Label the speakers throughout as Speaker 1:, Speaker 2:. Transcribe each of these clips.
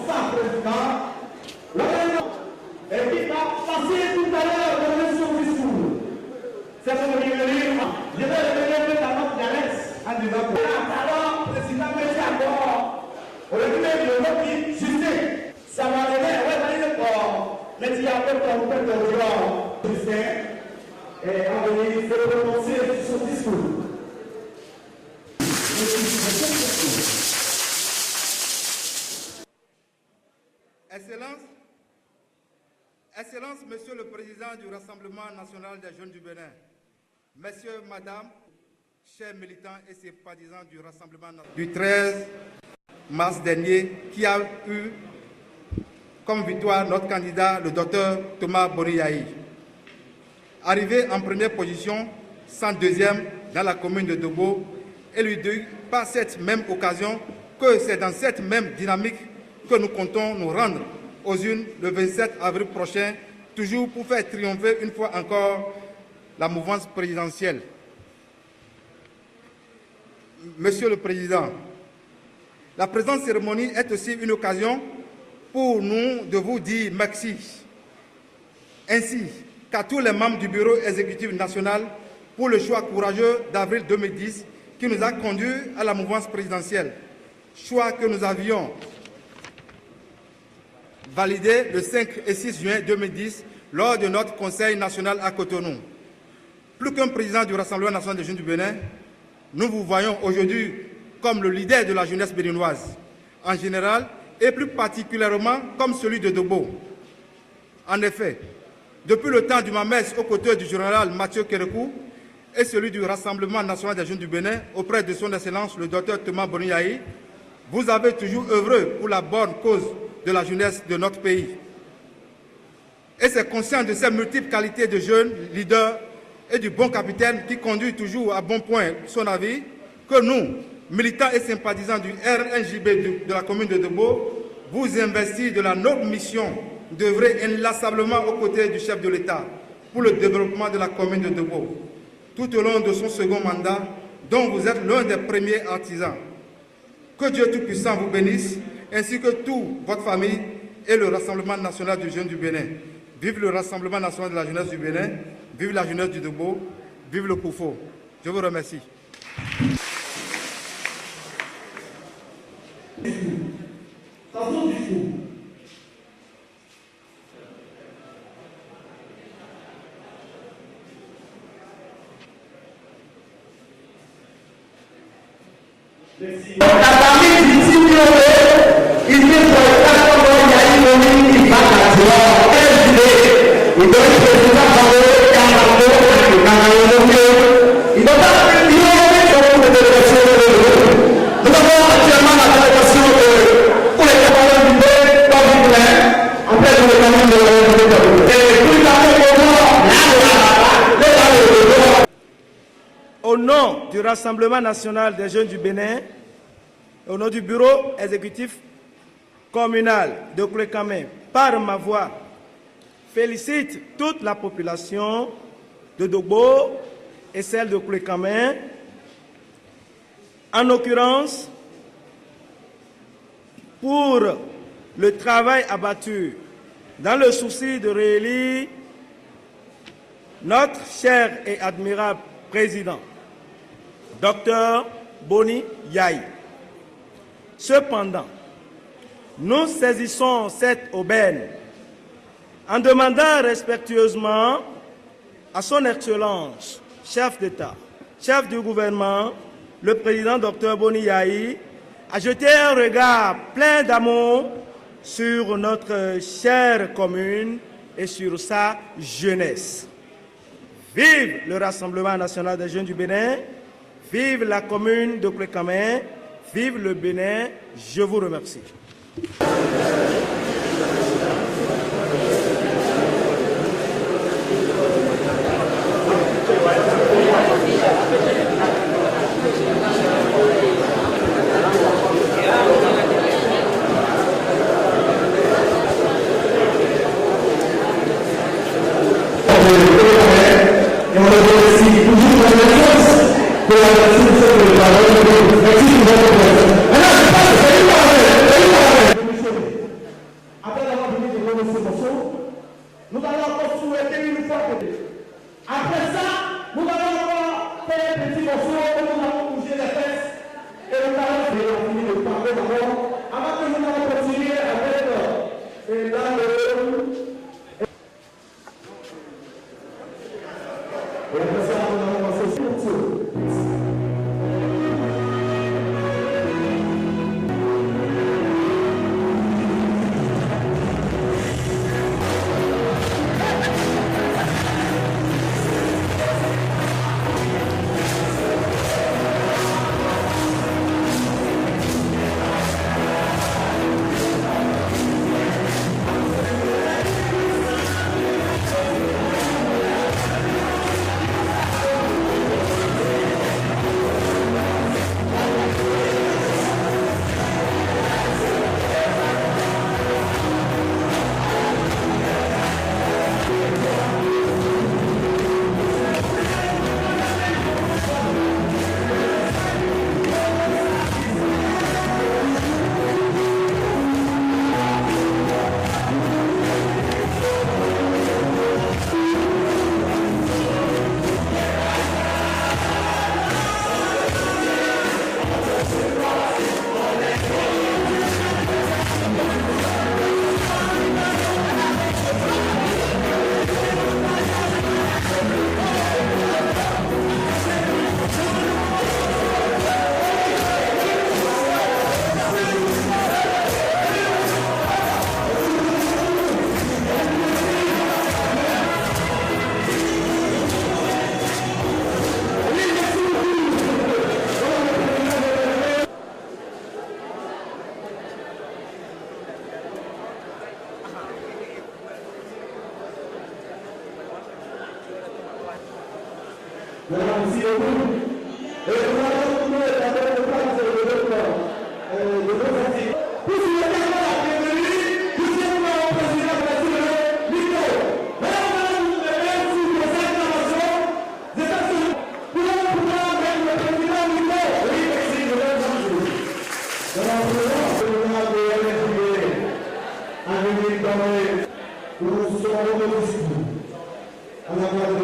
Speaker 1: Sans président, la réunion est qui va passer tout à l'heure dans son discours. C'est ce que je vais lire. Je vais revenir dans notre dialecte en disant que alors, président, merci encore. On va dire que notre Justin, ça va arriver, on va dire que les diables ont fait le genre Justin et a venu se prononcer sur son discours.
Speaker 2: Excellences, Monsieur le Président du Rassemblement national des jeunes du Bénin, Messieurs, Madame, chers militants et sympathisants du Rassemblement national du 13 mars dernier, qui a eu comme victoire notre candidat, le docteur Thomas Boni-Yahi. Arrivé en première position, 102e dans la commune de Dobo, et lui dit par cette même occasion que c'est dans cette même dynamique que nous comptons nous rendre aux urnes le 27 avril prochain, toujours pour faire triompher une fois encore la mouvance présidentielle. Monsieur le Président, la présente cérémonie est aussi une occasion pour nous de vous dire merci, ainsi qu'à tous les membres du Bureau exécutif national pour le choix courageux d'avril 2010 qui nous a conduits à la mouvance présidentielle, choix que nous avions validé le 5 et 6 juin 2010 lors de notre Conseil national à Cotonou. Plus qu'un président du Rassemblement national des jeunes du Bénin, nous vous voyons aujourd'hui comme le leader de la jeunesse béninoise en général et plus particulièrement comme celui de Dobo. En effet, depuis le temps du Mamès aux côtés du général Mathieu Kérékou et celui du Rassemblement national des jeunes du Bénin auprès de son Excellence le docteur Thomas Boni-Yahi, vous avez toujours œuvré pour la bonne cause de la jeunesse de notre pays. Et c'est conscient de ces multiples qualités de jeunes leaders et du bon capitaine qui conduit toujours à bon point son avis que nous, militants et sympathisants du RNJB de la commune de Dobo, vous investir de la noble mission d'œuvrer inlassablement aux côtés du chef de l'État pour le développement de la commune de Dogbo, tout au long de son second mandat, dont vous êtes l'un des premiers artisans. Que Dieu Tout-Puissant vous bénisse, ainsi que toute votre famille et le Rassemblement national des jeunes du Bénin. Vive le Rassemblement national de la jeunesse du Bénin, vive la jeunesse du Dogbo, vive le Koufo. Je vous remercie.
Speaker 1: La famille du Tigno, il dit pour le cas comment il y a une commune qui va à toi. Il doit être président de il doit pas pour les délégations de nous avons actuellement la délégation pour les camarades du Bénin, dans le Bénin, en fait, nous les camarades de et tout
Speaker 3: Au nom du Rassemblement national des jeunes du Bénin, au nom du bureau exécutif communal de Koulékamé, par ma voix, félicite toute la population de Dogbo et celle de Koulékamé, en l'occurrence pour le travail abattu dans le souci de réélire notre cher et admirable président, Dr Boni Yaye. Cependant, nous saisissons cette aubaine en demandant respectueusement à son Excellence, chef d'État, chef du gouvernement, le président Dr Boni Yaye, à jeter un regard plein d'amour sur notre chère commune et sur sa jeunesse. Vive le Rassemblement national des jeunes du Bénin, vive la commune de Koulékamé, vive le Bénin, je vous remercie.
Speaker 1: Après avoir fini de donner ce morceau, nous allons encore souhaiter une fois. Après ça, nous allons encore faire un petit morceau où nous allons bouger les fesses et nous allons finir de parler d'abord avant que nous allons continuer avec et après ça, nous allons commencer sur le morceau.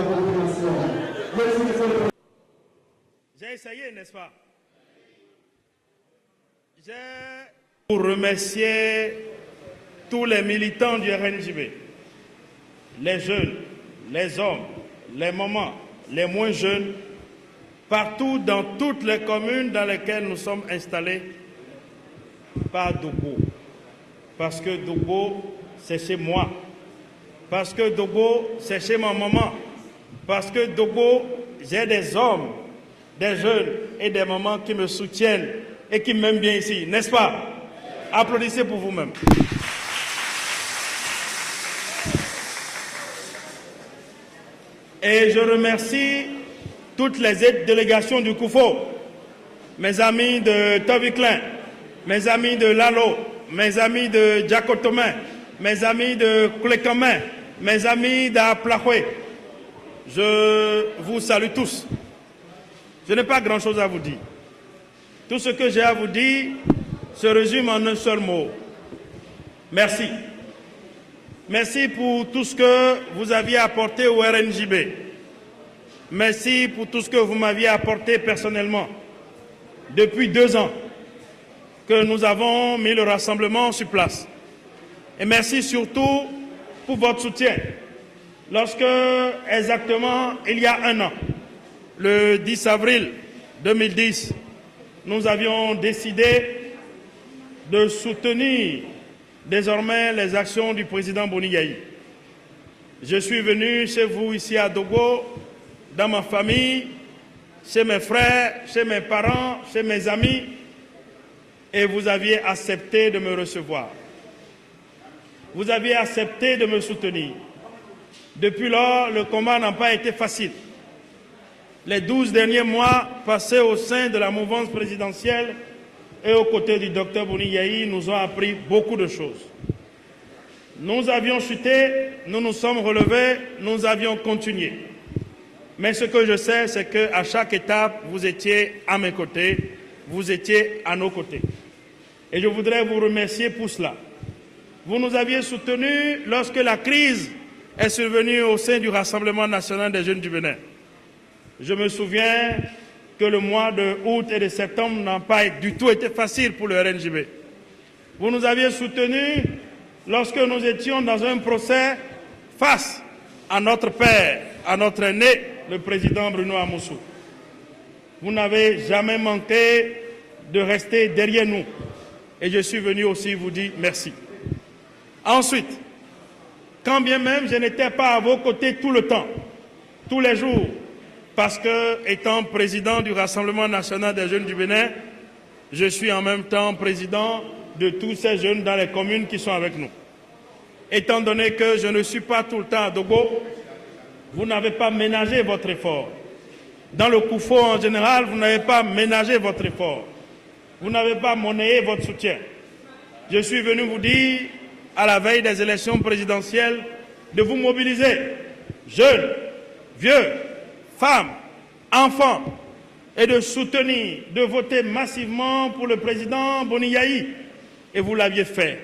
Speaker 1: la coordination. Merci, monsieur le président.
Speaker 3: J'ai essayé, n'est-ce pas? J'ai pour remercier tous les militants du RNJB, les jeunes, les hommes, les mamans, les moins jeunes, partout dans toutes les communes dans lesquelles nous sommes installés, par Dogo. Parce que Dogo, c'est chez moi. Parce que Dogo, c'est chez ma maman. Parce que Dogo, j'ai des hommes, des jeunes et des mamans qui me soutiennent et qui m'aiment bien ici, n'est-ce pas? Applaudissez pour vous-même. Et je remercie toutes les aides délégations du Koufo, mes amis de Tobiclin, mes amis de Lalo, mes amis de Djakotomé, mes amis de Koulekamé, mes amis d'Aplahoué. Je vous salue tous. Je n'ai pas grand-chose à vous dire. Tout ce que j'ai à vous dire se résume en un seul mot. Merci. Merci pour tout ce que vous aviez apporté au RNJB. Merci pour tout ce que vous m'aviez apporté personnellement. Depuis 2 ans que nous avons mis le rassemblement sur place. Et merci surtout pour votre soutien. Lorsque, exactement, il y a 1 an, le 10 avril 2010, nous avions décidé de soutenir désormais les actions du président Boni Yayi. Je suis venu chez vous ici à Dogo, dans ma famille, chez mes frères, chez mes parents, chez mes amis, et vous aviez accepté de me recevoir. Vous aviez accepté de me soutenir. Depuis lors, le combat n'a pas été facile. Les 12 derniers mois passés au sein de la mouvance présidentielle et aux côtés du docteur Boni Yayi nous ont appris beaucoup de choses. Nous avions chuté, nous nous sommes relevés, nous avions continué. Mais ce que je sais, c'est qu'à chaque étape, vous étiez à mes côtés, vous étiez à nos côtés. Et je voudrais vous remercier pour cela. Vous nous aviez soutenus lorsque la crise est survenue au sein du Rassemblement national des jeunes du Bénin. Je me souviens que le mois de août et de septembre n'a pas du tout été facile pour le RNJB. Vous nous aviez soutenus lorsque nous étions dans un procès face à notre père, à notre aîné, le président Bruno Amoussou. Vous n'avez jamais manqué de rester derrière nous. Et je suis venu aussi vous dire merci. Ensuite, quand bien même je n'étais pas à vos côtés tout le temps, tous les jours, parce que, étant président du Rassemblement national des jeunes du Bénin, je suis en même temps président de tous ces jeunes dans les communes qui sont avec nous. Étant donné que je ne suis pas tout le temps à Dogo, vous n'avez pas ménagé votre effort. Dans le Koufo en général, vous n'avez pas ménagé votre effort. Vous n'avez pas monnayé votre soutien. Je suis venu vous dire, à la veille des élections présidentielles, de vous mobiliser, jeunes, vieux, femmes, enfants, et de soutenir, de voter massivement pour le président Boni Yayi. Et vous l'aviez fait.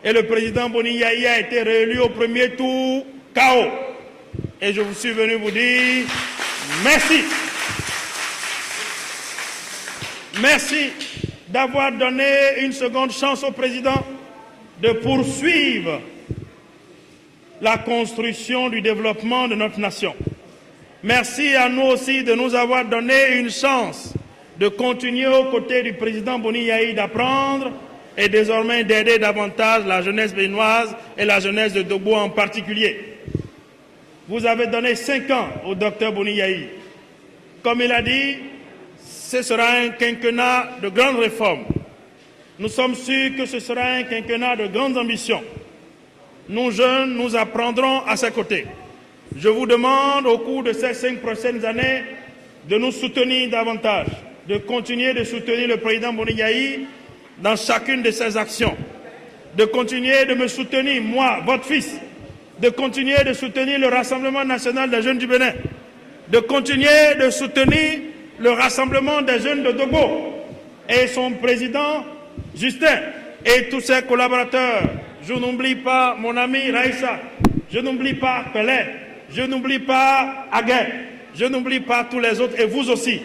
Speaker 3: Et le président Boni Yayi a été réélu au premier tour KO. Et je vous suis venu vous dire merci. Merci d'avoir donné une seconde chance au président de poursuivre la construction du développement de notre nation. Merci à nous aussi de nous avoir donné une chance de continuer aux côtés du président Boni Yayi d'apprendre et désormais d'aider davantage la jeunesse béninoise et la jeunesse de Dogo en particulier. Vous avez donné 5 ans au docteur Boni Yayi. Comme il a dit, ce sera un quinquennat de grandes réformes. Nous sommes sûrs que ce sera un quinquennat de grandes ambitions. Nous jeunes, nous apprendrons à ses côtés. Je vous demande au cours de ces 5 prochaines années de nous soutenir davantage, de continuer de soutenir le président Boni Yayi dans chacune de ses actions, de continuer de me soutenir, moi, votre fils, de continuer de soutenir le Rassemblement national des jeunes du Bénin, de continuer de soutenir le Rassemblement des jeunes de Dogo et son président Justin et tous ses collaborateurs. Je n'oublie pas mon ami Raïssa, je n'oublie pas Pelé, je n'oublie pas Aguet, je n'oublie pas tous les autres et vous aussi.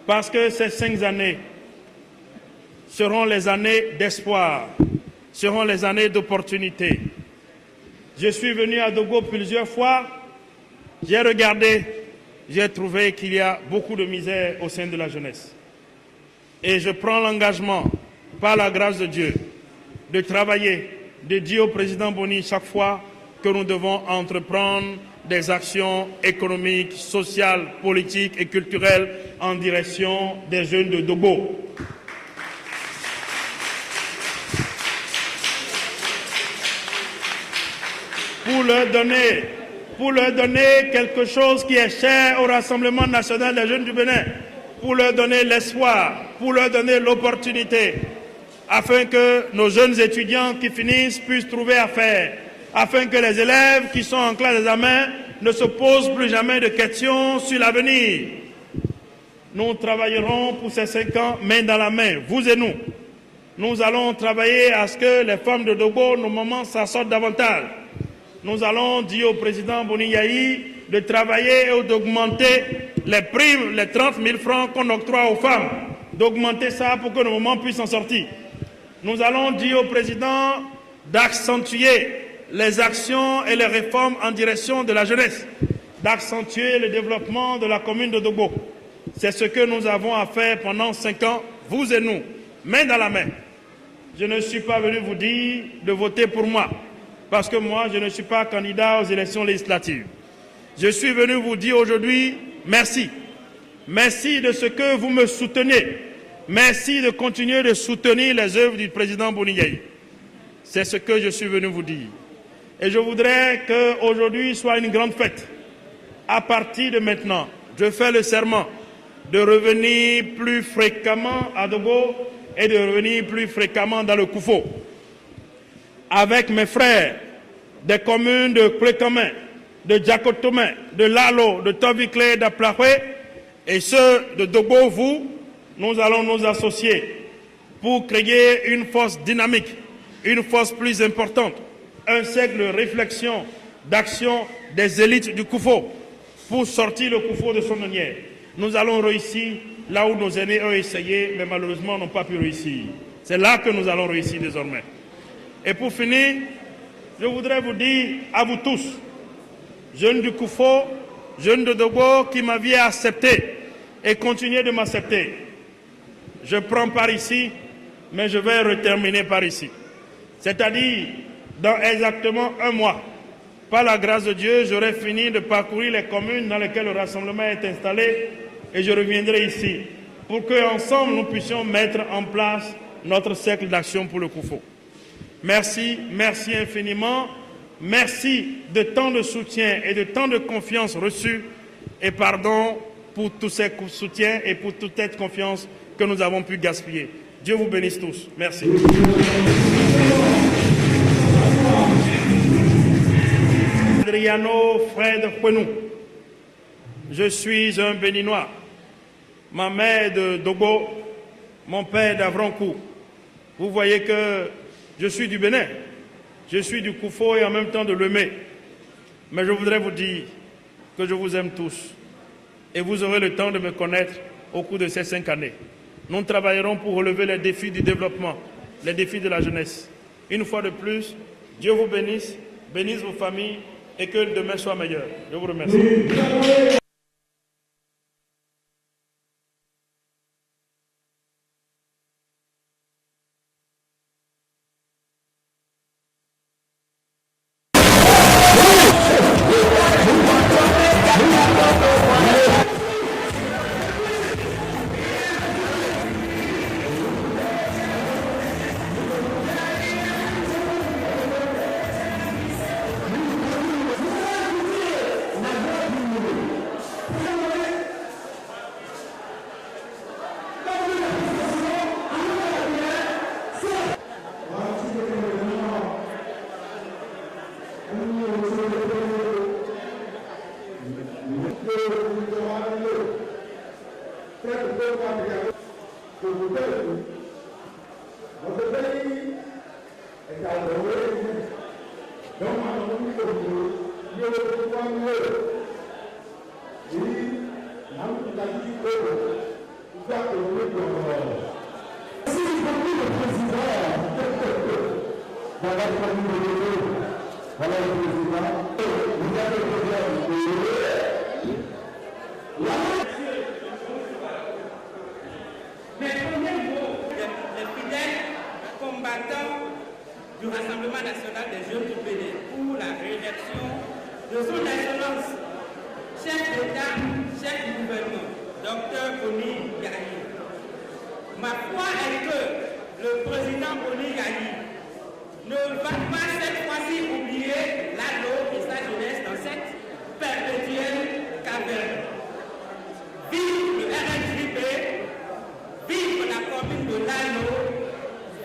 Speaker 3: Parce que ces 5 années seront les années d'espoir, seront les années d'opportunité. Je suis venu à Dogo plusieurs fois, j'ai regardé, j'ai trouvé qu'il y a beaucoup de misère au sein de la jeunesse. Et je prends l'engagement, par la grâce de Dieu, de travailler, de dire au président Boni chaque fois que nous devons entreprendre des actions économiques, sociales, politiques et culturelles en direction des jeunes de Dogo. Pour leur donner quelque chose qui est cher au Rassemblement national des jeunes du Bénin, pour leur donner l'espoir, pour leur donner l'opportunité, afin que nos jeunes étudiants qui finissent puissent trouver à faire, afin que les élèves qui sont en classe d'examen ne se posent plus jamais de questions sur l'avenir. Nous travaillerons pour ces 5 ans main dans la main, vous et nous. Nous allons travailler à ce que les femmes de Dogo, nos mamans, s'assortent davantage. Nous allons dire au président Boni Yayi de travailler et d'augmenter les primes, les 30 000 francs qu'on octroie aux femmes, d'augmenter ça pour que nos mamans puissent en sortir. Nous allons dire au président d'accentuer les actions et les réformes en direction de la jeunesse, d'accentuer le développement de la commune de Dogo. C'est ce que nous avons à faire pendant 5 ans, vous et nous, main dans la main. Je ne suis pas venu vous dire de voter pour moi, parce que moi, je ne suis pas candidat aux élections législatives. Je suis venu vous dire aujourd'hui, merci. Merci de ce que vous me soutenez. Merci de continuer de soutenir les œuvres du président Boni Yayi. C'est ce que je suis venu vous dire. Et je voudrais qu'aujourd'hui soit une grande fête. À partir de maintenant, je fais le serment de revenir plus fréquemment à Dogo et de revenir plus fréquemment dans le Koufo. Avec mes frères des communes de Plékamen, de Djakotomé, de Lalo, de Tovikle, d'Aplahwe et ceux de Dogo, nous allons nous associer pour créer une force dynamique, une force plus importante, un cercle de réflexion, d'action des élites du Koufo pour sortir le Koufo de son ornière. Nous allons réussir là où nos aînés ont essayé, mais malheureusement n'ont pas pu réussir. C'est là que nous allons réussir désormais. Et pour finir, je voudrais vous dire à vous tous, jeunes du Koufo, jeunes de Dogo qui m'aviez accepté et continuez de m'accepter. Je prends par ici, mais je vais reterminer par ici. C'est-à-dire, dans exactement 1 mois, par la grâce de Dieu, j'aurai fini de parcourir les communes dans lesquelles le rassemblement est installé et je reviendrai ici pour qu'ensemble nous puissions mettre en place notre cercle d'action pour le Koufo. Merci, merci infiniment. Merci de tant de soutien et de tant de confiance reçue et pardon pour tous ces soutiens et pour toute cette confiance que nous avons pu gaspiller. Dieu vous bénisse tous. Merci. Adriano Fred Kwenou. Je suis un Béninois. Ma mère de Dogo, mon père d'Avrancourt. Vous voyez que je suis du Bénin. Je suis du Koufo et en même temps de Lemé. Mais je voudrais vous dire que je vous aime tous. Et vous aurez le temps de me connaître au cours de ces 5 années. Nous travaillerons pour relever les défis du développement, les défis de la jeunesse. Une fois de plus, Dieu vous bénisse, bénisse vos familles et que demain soit meilleur. Je vous remercie.
Speaker 4: du Rassemblement national des jeunes du Bénin pour la réélection de son excellence, chef d'État, chef du gouvernement, Dr Boni Yayi. Ma foi est que le président Boni Yayi ne va pas cette fois-ci oublier l'ALO et sa jeunesse dans cette perpétuelle caverne. Vive le RNJP, vive la commune de l'ALO,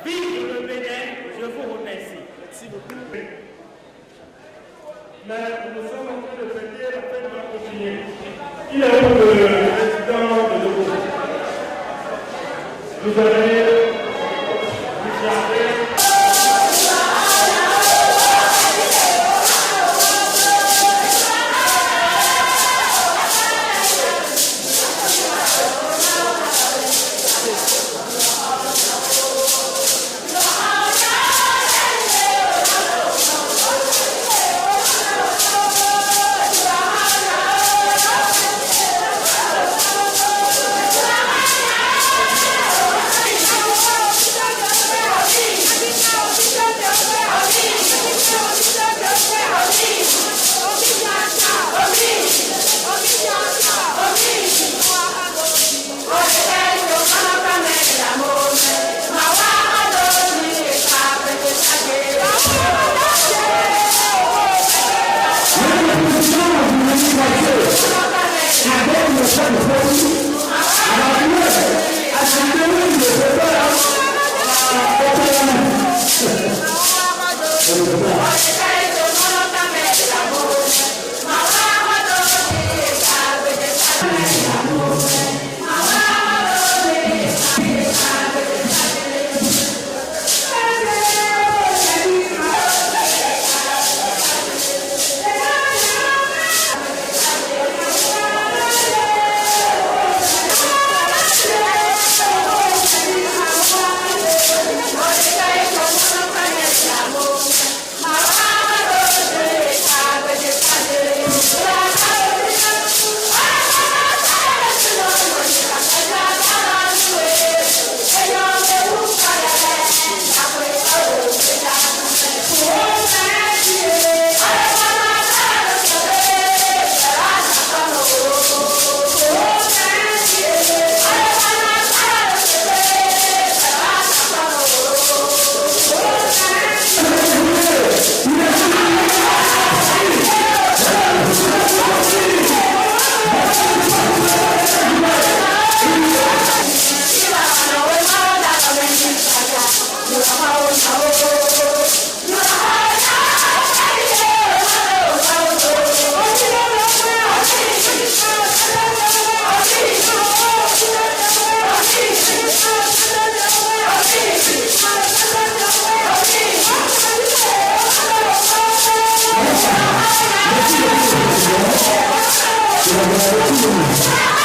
Speaker 4: vive le Bénin, je vous remercie. Merci beaucoup.
Speaker 1: Mais nous sommes en train de fêter la fête de la continuité. Il est où le président de l'Europe? Vous avez déclaré.
Speaker 5: Merci.